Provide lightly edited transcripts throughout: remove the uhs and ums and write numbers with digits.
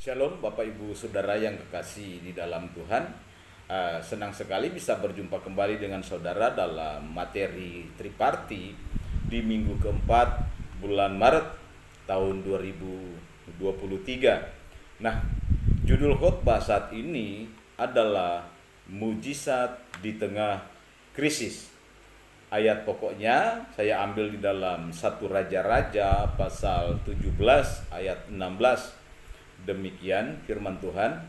Shalom Bapak Ibu Saudara yang kekasih di dalam Tuhan. Senang sekali bisa berjumpa kembali dengan saudara dalam materi Triparti di minggu keempat bulan Maret tahun 2023. Nah, judul khotbah saat ini adalah mujizat di tengah krisis. Ayat pokoknya saya ambil di dalam 1 Raja-Raja pasal 17 ayat 16. Demikian firman Tuhan,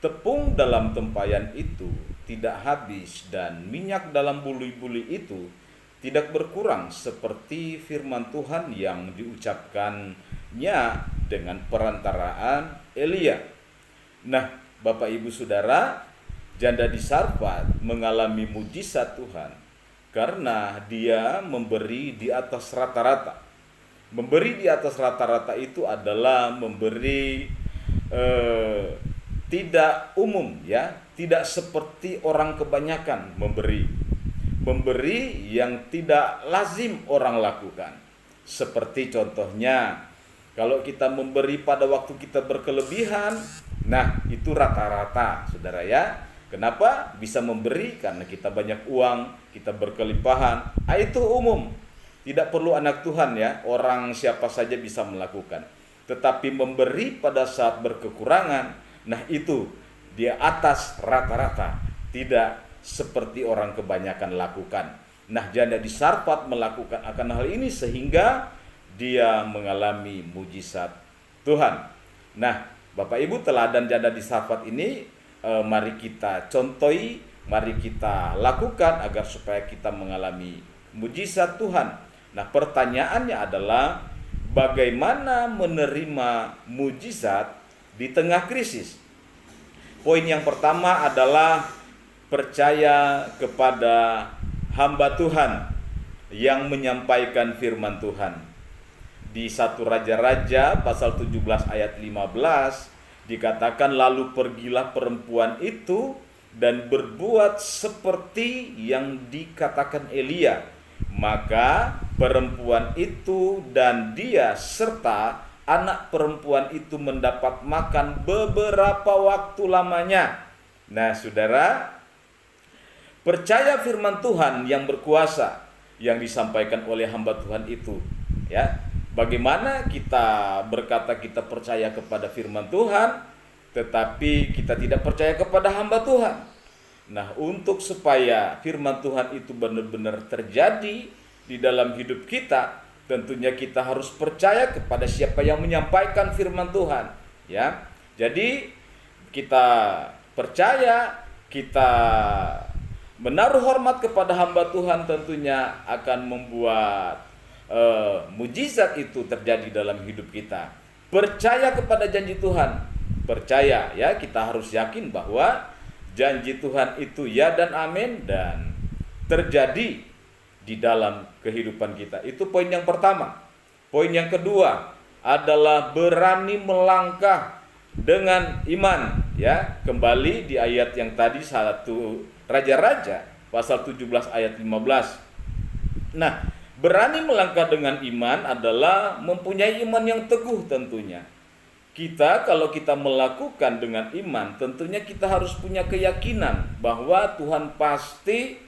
tepung dalam tempayan itu tidak habis dan minyak dalam buli-buli itu tidak berkurang seperti firman Tuhan yang diucapkannya dengan perantaraan Elia. Nah, Bapak Ibu Saudara, janda di Sarfat mengalami mujizat Tuhan karena dia memberi di atas rata-rata. Memberi di atas rata-rata itu adalah memberi tidak umum, ya, tidak seperti orang kebanyakan memberi yang tidak lazim orang lakukan. Seperti contohnya kalau kita memberi pada waktu kita berkelebihan, nah itu rata-rata, saudara ya. Kenapa bisa memberi? Karena kita banyak uang, kita berkelimpahan. Itu umum. Tidak perlu anak Tuhan ya, orang siapa saja bisa melakukan. Tetapi memberi pada saat berkekurangan, nah itu dia atas rata-rata, tidak seperti orang kebanyakan lakukan. Nah, janda di Sarfat melakukan akan hal ini sehingga dia mengalami mujizat Tuhan. Nah, Bapak Ibu, teladan janda di Sarfat ini mari kita contohi, mari kita lakukan agar supaya kita mengalami mujizat Tuhan. Nah, pertanyaannya adalah bagaimana menerima mujizat di tengah krisis? Poin yang pertama adalah percaya kepada hamba Tuhan yang menyampaikan firman Tuhan. Di 1 Raja-Raja pasal 17 ayat 15 dikatakan, lalu pergilah perempuan itu dan berbuat seperti yang dikatakan Elia. Maka perempuan itu dan dia serta anak perempuan itu mendapat makan beberapa waktu lamanya. Nah, saudara, percaya firman Tuhan yang berkuasa yang disampaikan oleh hamba Tuhan itu, ya. Bagaimana kita berkata kita percaya kepada firman Tuhan, tetapi kita tidak percaya kepada hamba Tuhan? Nah, untuk supaya firman Tuhan itu benar-benar terjadi di dalam hidup kita, tentunya kita harus percaya kepada siapa yang menyampaikan firman Tuhan, ya. Jadi kita percaya, kita menaruh hormat kepada hamba Tuhan, tentunya akan membuat mujizat itu terjadi dalam hidup kita. Percaya kepada janji Tuhan, percaya ya, kita harus yakin bahwa janji Tuhan itu ya dan amin dan terjadi di dalam kehidupan kita. Itu poin yang pertama. Poin yang kedua adalah berani melangkah dengan iman, ya. Kembali di ayat yang tadi 1 Raja-Raja pasal 17 ayat 15. Nah, berani melangkah dengan iman adalah mempunyai iman yang teguh tentunya. Kita kalau kita melakukan dengan iman, tentunya kita harus punya keyakinan bahwa Tuhan pasti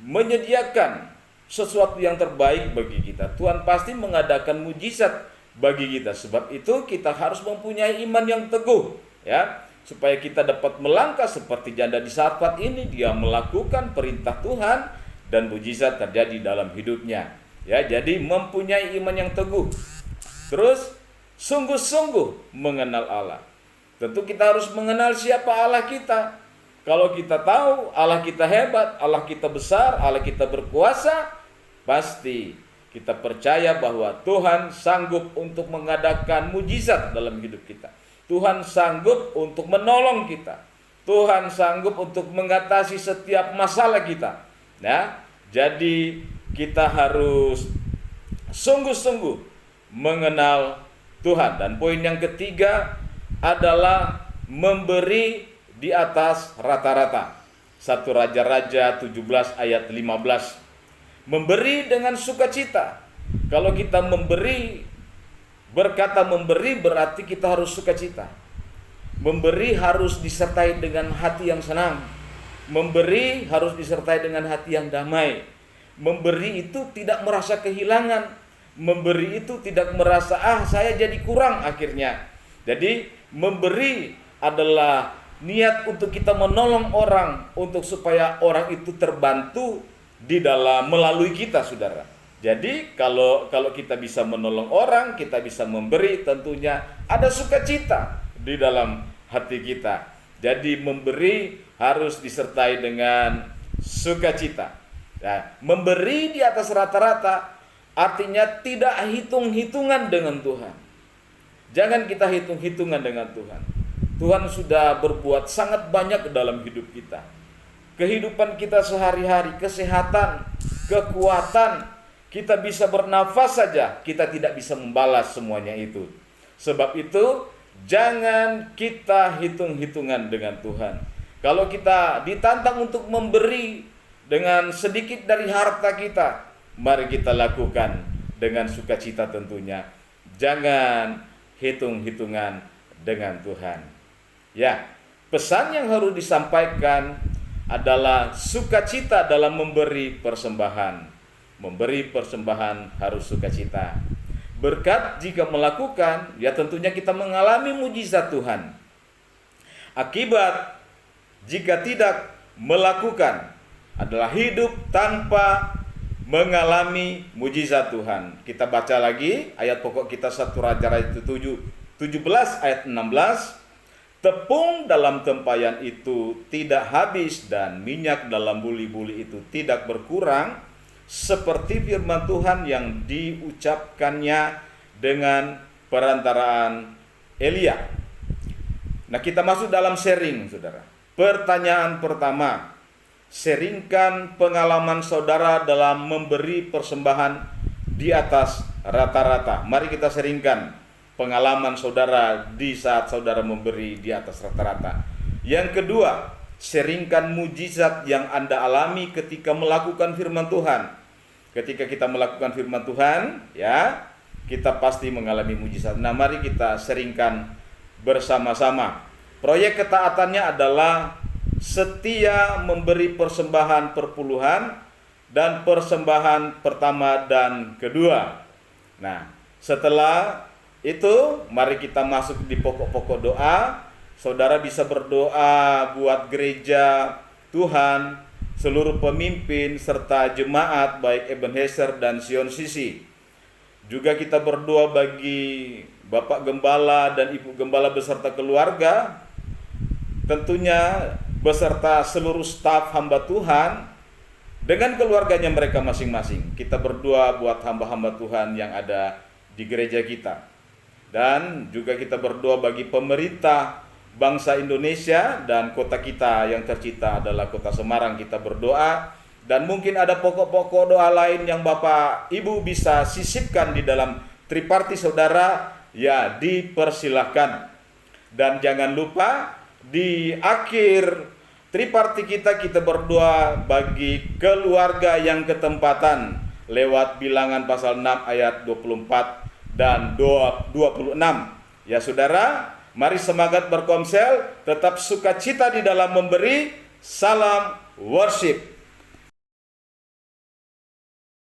menyediakan sesuatu yang terbaik bagi kita. Tuhan pasti mengadakan mujizat bagi kita. Sebab itu kita harus mempunyai iman yang teguh, ya, supaya kita dapat melangkah seperti janda di Sarfat ini. Dia melakukan perintah Tuhan dan mujizat terjadi dalam hidupnya. Ya, jadi mempunyai iman yang teguh. Terus sungguh-sungguh mengenal Allah. Tentu kita harus mengenal siapa Allah kita. Kalau kita tahu Allah kita hebat, Allah kita besar, Allah kita berkuasa, pasti kita percaya bahwa Tuhan sanggup untuk mengadakan mujizat dalam hidup kita. Tuhan sanggup untuk menolong kita. Tuhan sanggup untuk mengatasi setiap masalah kita. Nah, jadi kita harus sungguh-sungguh mengenal Tuhan. Dan poin yang ketiga adalah memberi di atas rata-rata. 1 Raja-Raja 17 ayat 15. Memberi dengan sukacita. Kalau kita memberi Berkata memberi berarti kita harus sukacita. Memberi harus disertai dengan hati yang senang. Memberi harus disertai dengan hati yang damai. Memberi itu tidak merasa kehilangan. Memberi itu tidak merasa saya jadi kurang akhirnya. Jadi memberi adalah niat untuk kita menolong orang, untuk supaya orang itu terbantu di dalam melalui kita, saudara. Jadi kalau kita bisa menolong orang, kita bisa memberi, tentunya ada sukacita di dalam hati kita. Jadi memberi harus disertai dengan sukacita. Nah, memberi di atas rata-rata artinya tidak hitung-hitungan dengan Tuhan. Jangan kita hitung-hitungan dengan Tuhan. Tuhan sudah berbuat sangat banyak dalam hidup kita. Kehidupan kita sehari-hari, kesehatan, kekuatan, kita bisa bernafas saja, kita tidak bisa membalas semuanya itu. Sebab itu, jangan kita hitung-hitungan dengan Tuhan. Kalau kita ditantang untuk memberi dengan sedikit dari harta kita, mari kita lakukan dengan sukacita tentunya. Jangan hitung-hitungan dengan Tuhan. Ya, pesan yang harus disampaikan adalah sukacita dalam memberi persembahan. Memberi persembahan harus sukacita. Berkat jika melakukan, ya tentunya kita mengalami mujizat Tuhan. Akibat jika tidak melakukan adalah hidup tanpa mengalami mujizat Tuhan. Kita baca lagi ayat pokok kita 1 Raja ayat 17 ayat 16. Tepung dalam tempayan itu tidak habis dan minyak dalam buli-buli itu tidak berkurang, seperti firman Tuhan yang diucapkannya dengan perantaraan Elia. Nah, kita masuk dalam sharing, saudara. Pertanyaan pertama, sharingkan pengalaman saudara dalam memberi persembahan di atas rata-rata. Mari kita sharingkan pengalaman saudara di saat saudara memberi di atas rata-rata. Yang kedua, sharingkan mujizat yang Anda alami ketika melakukan firman Tuhan. Ketika kita melakukan firman Tuhan, ya, kita pasti mengalami mujizat. Nah, mari kita sharingkan bersama-sama. Proyek ketaatannya adalah setia memberi persembahan perpuluhan dan persembahan pertama dan kedua. Nah, setelah itu mari kita masuk di pokok-pokok doa. Saudara bisa berdoa buat gereja Tuhan, seluruh pemimpin serta jemaat baik Ebenezer dan Sion Sisi. Juga kita berdoa bagi Bapak Gembala dan Ibu Gembala beserta keluarga, tentunya beserta seluruh staf hamba Tuhan dengan keluarganya mereka masing-masing. Kita berdoa buat hamba-hamba Tuhan yang ada di gereja kita. Dan juga kita berdoa bagi pemerintah bangsa Indonesia dan kota kita yang tercinta adalah kota Semarang. Kita berdoa, dan mungkin ada pokok-pokok doa lain yang Bapak Ibu bisa sisipkan di dalam triparti saudara, ya dipersilahkan. Dan jangan lupa di akhir triparti kita berdoa bagi keluarga yang ketempatan lewat Bilangan pasal 6 ayat 24 dan 26. Ya saudara, mari semangat berkomsel, tetap sukacita di dalam memberi. Salam worship.